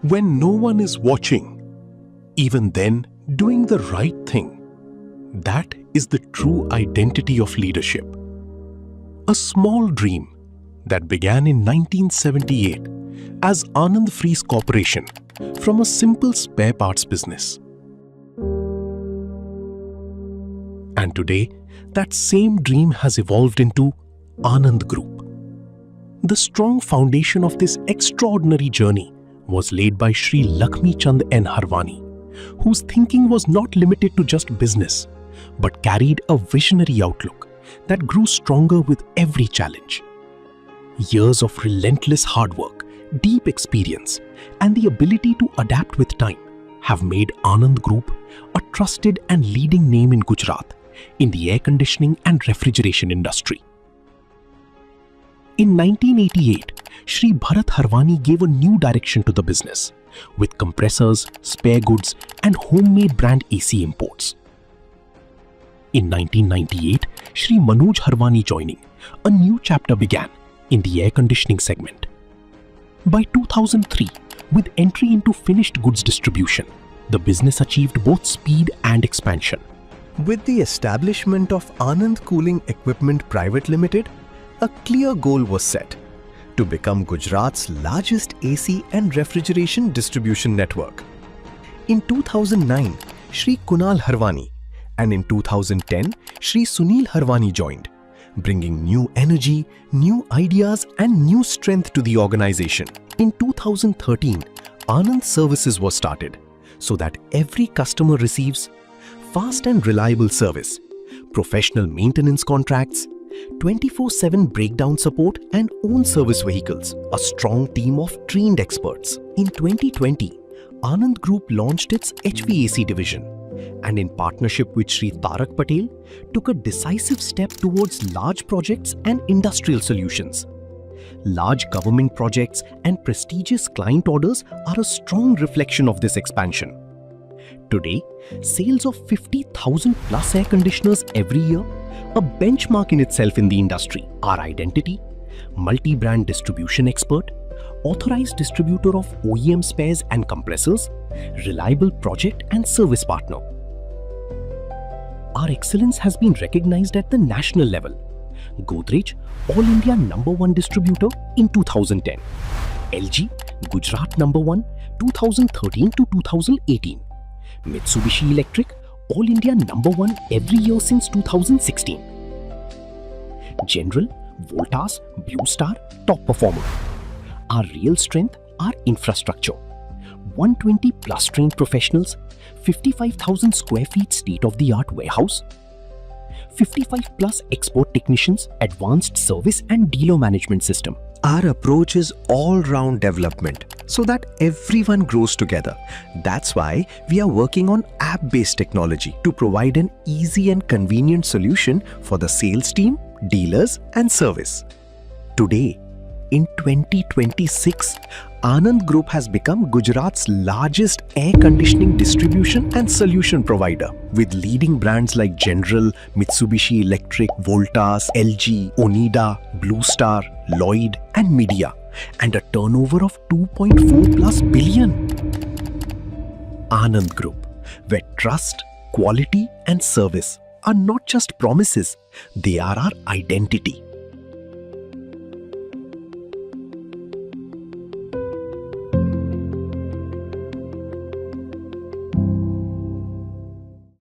When no one is watching, even then doing the right thing. That is the true identity of leadership. A small dream that began in 1978 as Anand Freeze Corporation from a simple spare parts business. And today, that same dream has evolved into Anand Group. The strong foundation of this extraordinary journey was laid by Shri Lakshmi Chand N. Harwani, whose thinking was not limited to just business, but carried a visionary outlook that grew stronger with every challenge. Years of relentless hard work, deep experience, and the ability to adapt with time have made Anand Group a trusted and leading name in Gujarat in the air conditioning and refrigeration industry. In 1988, Shri Bharat Harwani gave a new direction to the business with compressors, spare goods, and homemade brand AC imports. In 1998, Shri Manoj Harwani joining, a new chapter began in the air conditioning segment. By 2003, with entry into finished goods distribution, the business achieved both speed and expansion. With the establishment of Anand Cooling Pvt Private Limited, a clear goal was set to become Gujarat's largest AC and refrigeration distribution network. In 2009, Shri Kunal Harwani and in 2010, Shri Sunil Harwani joined, bringing new energy, new ideas and new strength to the organization. In 2013, Anand Services was started so that every customer receives fast and reliable service, professional maintenance contracts, 24/7 breakdown support and own service vehicles, a strong team of trained experts. In 2020, Anand Group launched its HVAC division and in partnership with Shri Tarak Patel, took a decisive step towards large projects and industrial solutions. Large government projects and prestigious client orders are a strong reflection of this expansion. Today, sales of 50,000 plus air conditioners every year, a benchmark in itself in the industry. Our identity, multi-brand distribution expert, authorized distributor of OEM spares and compressors, reliable project and service partner. Our excellence has been recognized at the national level. Godrej, All India #1 distributor in 2010. LG, Gujarat #1, 2013 to 2018. Mitsubishi Electric, All India #1 every year since 2016. General, Voltas, Blue Star, top performer. Our real strength, our infrastructure. 120 plus trained professionals, 55,000 square feet state-of-the-art warehouse, 55 plus export technicians, advanced service and dealer management system. Our approach is all-round development so that everyone grows together. That's why we are working on app-based technology to provide an easy and convenient solution for the sales team, dealers and service. Today, in 2026, Anand Group has become Gujarat's largest air conditioning distribution and solution provider with leading brands like General, Mitsubishi Electric, Voltas, LG, Onida, Blue Star, Lloyd and Media and a turnover of 2.4 plus billion. Anand Group, where trust, quality and service are not just promises, they are our identity.